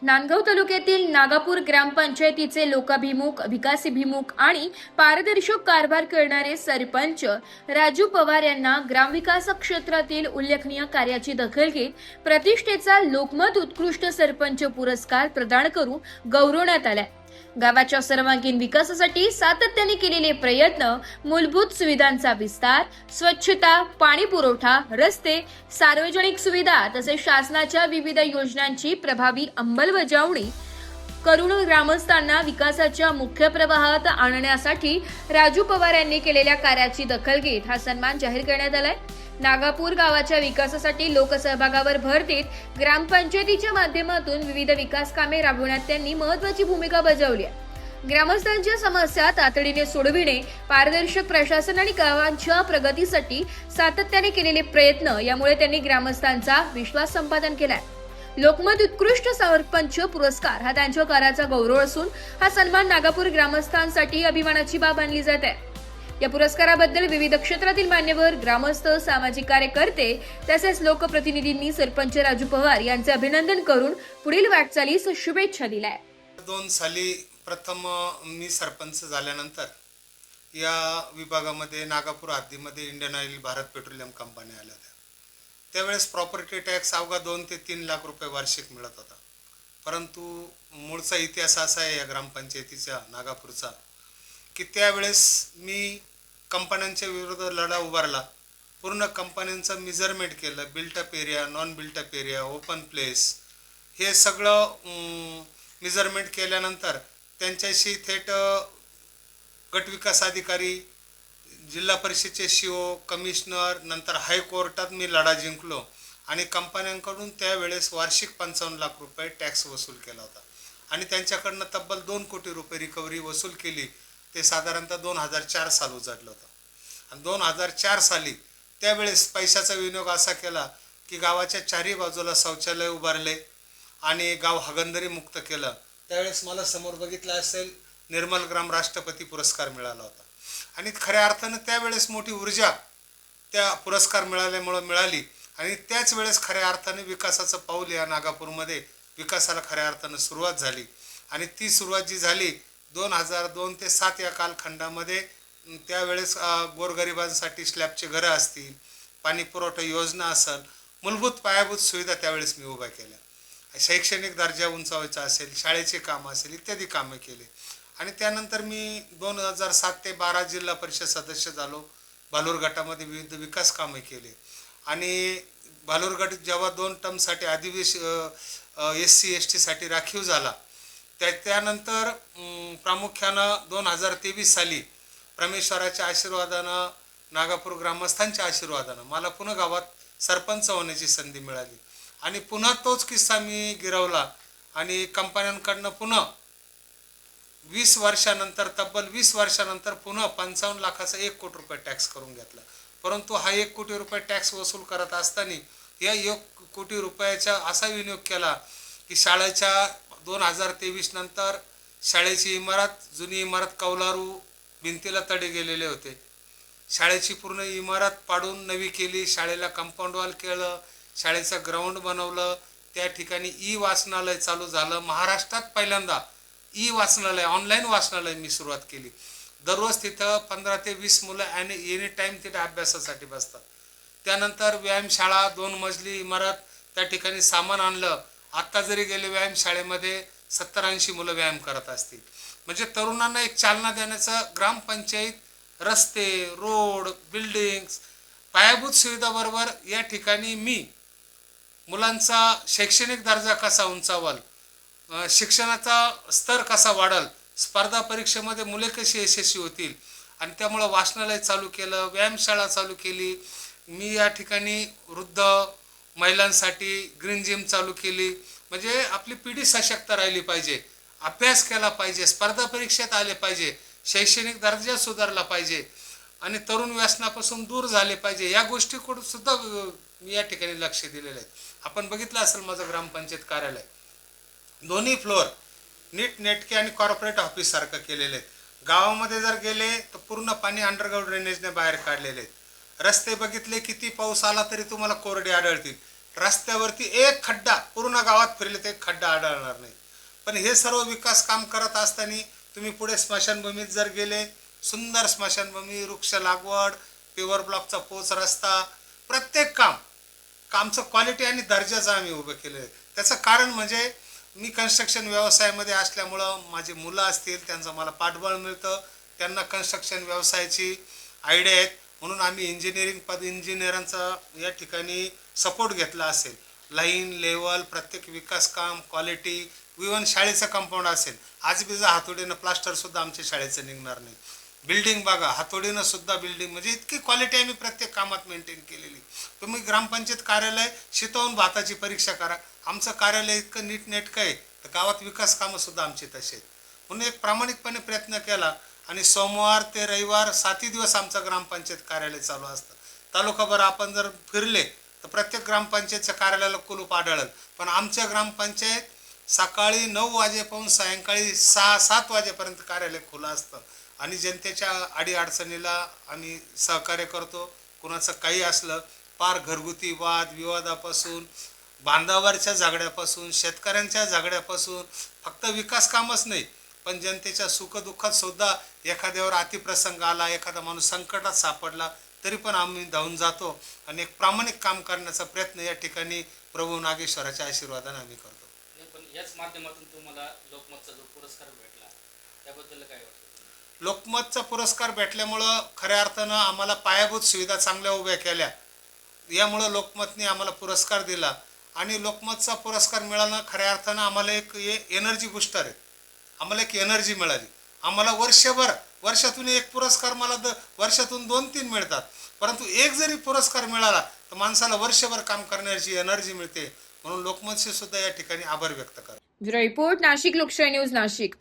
नांदगाव तालुक्यातील नागापूर ग्रामपंचायतीचे लोकाभिमुख, विकासाभिमुख आणि पारदर्शक कारभार करणारे सरपंच राजू पवार यांना ग्रामविकास क्षेत्रातील उल्लेखनीय कार्याची दखल घेत प्रतिष्ठेचा लोकमत उत्कृष्ट सरपंच पुरस्कार प्रदान करून गौरवण्यात आला। गावाच्या सर्वांगीण विकासासाठी सातत्याने केलेले प्रयत्न, मूलभूत सुविधांचा विस्तार, स्वच्छता, पाणी पुरवठा, रस्ते, सार्वजनिक सुविधा तसेच शासनाच्या विविध योजनांची प्रभावी अंमलबजावणी करून ग्रामस्थांना विकासाच्या मुख्य प्रवाहात आणण्यासाठी राजू पवार यांनी केलेल्या कार्याची दखल घेत हा सन्मान जाहीर करण्यात आलाय। नागापूर गावाच्या विकासासाठी लोकसहभागावर भर देत ग्रामपंचायतीच्या माध्यमातून विविध विकास कामे राबवण्यात त्यांनी महत्त्वाची भूमिका बजावली आहे। ग्रामस्थांच्या समस्या तातडीने सोडविणे, पारदर्शक प्रशासन आणि गावांच्या प्रगतीसाठी सातत्याने केलेले प्रयत्न यामुळे त्यांनी ग्रामस्थांचा विश्वास संपादन केलाय। लोकमत उत्कृष्ट सरपंच पुरस्कार हा त्यांच्या कार्याचा गौरव असून हा सन्मान नागापूर ग्रामस्थांसाठी अभिमानाची बाब मानली जात आहे। या पुरस्काराबद्दल विविध क्षेत्रातील मान्यवर, ग्रामस्थ, सामाजिक कार्यकर्ते तसेच लोकप्रतिनिधींनी सरपंच राजू पवार यांचे अभिनंदन करून पुढील वाटचालीस शुभेच्छा दिल्या। 2 साली प्रथम मी सरपंच झाल्यानंतर या विभागामध्ये नागापूर हद्दीमध्ये Indian oil, Bharat petroleum company आल्या होत्या। त्यावेळेस प्रॉपर्टी टॅक्स अवघा 2 ते 3 लाख रुपये वार्षिक मिळत होता। परंतु मूळचा इतिहास असा आहे या ग्रामपंचायतीच्या नागापूरचा की त्यावेळेस मी कंपन्यांच्या विरोधात लढा उभारला। पूर्ण कंपन्यांचं मेजरमेंट केलं, built up area, non built up area, open place, हे सगळं मेजरमेंट केल्यानंतर त्यांच्याशी थेट गटविकास अधिकारी, जिल्हा परिषदेचे CO, कमिशनर, नंतर हायकोर्टात मी लढा जिंकलो आणि कंपन्यांकडून त्यावेळेस वार्षिक 55 लाख रुपये टॅक्स वसूल केला होता आणि त्यांच्याकडनं तब्बल 2 कोटी रुपये रिकव्हरी वसूल केली। ते साधारणतः 2004 साल उजाडलं होतं आणि 2004 साली त्यावेळेस पैशाचा विनियोग असा केला की गावाच्या चारही बाजूला शौचालय उभारले आणि गाव हागंदरी मुक्त केलं। त्यावेळेस मला समोर बघितलं असेल निर्मल ग्राम राष्ट्रपती पुरस्कार मिळाला होता आणि खऱ्या अर्थानं त्यावेळेस मोठी ऊर्जा त्या पुरस्कार मिळाल्यामुळे मिळाली आणि त्याच वेळेस खऱ्या अर्थाने विकासाचं पाऊल या नागापूरमध्ये विकासाला खऱ्या अर्थानं सुरुवात झाली आणि ती सुरुवात जी झाली 2002 ते 7 या कालखंडामध्ये त्यावेळेस गोरगरिबांसाठी स्लॅबचे घरं असतील, पाणी पुरवठा योजना असेल, मूलभूत पायाभूत सुविधा त्यावेळेस मी उभ्या केल्या। शैक्षणिक दर्जा उंचावायचा असेल, शाळेचे काम असेल, इत्यादी कामे केले आणि त्यानंतर मी 2007 ते 12 जिल्हा परिषद सदस्य झालो। भालूर गटामध्ये विविध विकास कामे केले आणि भालूर गट जेव्हा 2 टर्मसाठी SC ST साठी राखीव झाला त्यानंतर प्रामुख्यानं 2023 साली परमेश्वराच्या आशीर्वादानं, नागापूर ग्रामस्थांच्या आशीर्वादानं मला पुन्हा गावात सरपंच होण्याची संधी मिळाली आणि पुन्हा तोच किस्सा मी गिरवला आणि कंपन्यांकडनं पुन्हा 20 वर्षानंतर, तब्बल 20 वर्षानंतर पुन्हा 55 लाखाचा 1 कोटी रुपये टॅक्स करून घेतला। परंतु हा 1 कोटी रुपये टॅक्स वसूल करत असताना या 1 कोटी रुपयाचा असा विनियोग केला की शाळेच्या 2023 नंतर शाळेची इमारत, जुनी इमारत कौलारू, भिंतीला तडे गेलेले होते। शाळेची पूर्ण इमारत पाडून नवी केली, शाळेला कंपाऊंड वॉल केलं, शाळेचं ग्राउंड बनवलं, त्या ठिकाणी वाचनालय चालू झालं। महाराष्ट्रात पहिल्यांदा वाचनालय, ऑनलाईन वाचनालय मी सुरुवात केली। दररोज तिथं 15 ते 20 मुलं एनी टाईम तिथे अभ्यासासाठी बसतात। त्यानंतर व्यायामशाळा, 2 मजली इमारत, त्या ठिकाणी सामान आणलं। आत्ता जरी गेले व्यायामशाळेमध्ये 70-80 मुलं व्यायाम करत असतील। म्हणजे तरुणांना एक चालना देण्याचं ग्रामपंचायत, रस्ते, रोड, बिल्डिंग्स, पायाभूत सुविधाबरोबर या ठिकाणी मी मुलांचा शैक्षणिक दर्जा कसा उंचावल, शिक्षणाचा स्तर कसा वाढल, स्पर्धा परीक्षेमध्ये मुले कशी यशस्वी होतील आणि त्यामुळं वाचनालय चालू केलं, व्यायामशाळा चालू केली। मी या ठिकाणी वृद्ध महिलांसाठी ग्रीन जिम चालू केली। म्हणजे आपली पिढी सशक्त राहिली पाहिजे, अभ्यास केला पाहिजे, स्पर्धा परीक्षेत आले पाहिजे, शैक्षणिक दर्जा सुधारला पाहिजे आणि तरुण व्यसनापासून दूर झाले पाहिजे। या गोष्टीकडे सुद्धा मी या ठिकाणी लक्ष दिलेलं आहे। आपण बघितलं असेल माझं ग्रामपंचायत कार्यालय, दोन्ही फ्लोअर नीट नेटके आणि कॉर्पोरेट ऑफिस सारखं केलेले आहेत। गावामध्ये जर गेले तर पूर्ण पाणी अंडरग्राउंड ड्रेनेजने बाहेर काढलेले आहेत। रस्ते बघितले, किती पाऊस आला तरी तुम्हाला कोरडे आढळतील। रस्त्यावरती एक खड्डा, पूर्ण गावात फिरले तर एक खड्डा आढळणार नाही. पण हे सर्व विकास काम करत असताना तुम्ही पुढे स्मशानभूमीत जर गेले, सुंदर स्मशानभूमी, वृक्ष लागवड, पेवर ब्लॉकचा पोच रस्ता, प्रत्येक कामचं क्वालिटी आणि दर्जाचं आम्ही उभं केलं आहे. त्याचं कारण म्हणजे मी कन्स्ट्रक्शन व्यवसायामध्ये असल्यामुळं माझी मुलं असतील त्यांचं मला पाठबळ मिळतं, त्यांना कन्स्ट्रक्शन व्यवसायाची आयडिया आहेत, म्हणून आम्ही इंजिनिअरांचा या ठिकाणी सपोर्ट घेतला असेल. लाईन लेवल प्रत्येक विकास काम क्वालिटी, इव्हन शाळेचं कंपाऊंड असेल, आज बी हातोडीनं प्लास्टरसुद्धा आमच्या शाळेचं निघणार नाही. बिल्डिंग बघा, हातोडीनं सुद्धा बिल्डिंग, म्हणजे इतकी क्वालिटी आम्ही प्रत्येक कामात मेंटेन केलेली. तुम्ही ग्रामपंचायत कार्यालय शितवून भाताची परीक्षा करा, आमचं कार्यालय इतकं नीटनेटकं आहे, तर गावात विकास कामं सुद्धा आमची तशी आहेत. म्हणून एक प्रामाणिकपणे प्रयत्न केला आणि सोमवार ते रविवार 7 दिवस आमचं ग्रामपंचायत कार्यालय चालू असतं. तालुकाभर आपण जर फिरले तर प्रत्येक ग्रामपंचायतच्या कार्यालयाला कुलूप आढळेल, पण आमच्या ग्रामपंचायत सकाळी 9 वाजेपासून सायंकाळी 6-7 वाजेपर्यंत कार्यालय खुलं असतं आणि जनतेच्या अडीअडचणीला आम्ही सहकार्य करतो. कुणाचं काही असलं, पार घरगुती वाद विवादापासून, बांधावरच्या झगड्यापासून, शेतकऱ्यांच्या झगड्यापासून, फक्त विकास कामच नाही पण जनतेच्या सुखदुःखात सुद्धा एखाद्यावर अतिप्रसंग आला, एखादा माणूस संकटात सापडला तरी पण आम्ही धावून जातो आणि एक प्रामाणिक काम करण्याचा प्रयत्न या ठिकाणी प्रभू नागेश्वराच्या आशीर्वादाने आम्ही करतो. पण याच माध्यमातून तुम्हाला लोकमतचा जो पुरस्कार भेटला त्याबद्दल काय वाटतं? लोकमतचा पुरस्कार भेटल्यामुळं खऱ्या अर्थानं आम्हाला पायाभूत सुविधा चांगल्या उभ्या केल्या, यामुळं लोकमतने आम्हाला पुरस्कार दिला आणि लोकमतचा पुरस्कार मिळाला खऱ्या अर्थानं आम्हाला एक एनर्जी बुस्टर आहे, आम्हाला एक एनर्जी मिळाली. आम्हाला वर्षातून एक पुरस्कार, मला वर्षातून 2-3 मिळतात, परंतु एक जरी पुरस्कार मिळाला तर माणसाला वर्षभर काम करण्याची एनर्जी मिळते. म्हणून लोकमतशी सुद्धा या ठिकाणी आभार व्यक्त करा. ब्युरो रिपोर्ट, नाशिक लोकशाही न्यूज, नाशिक.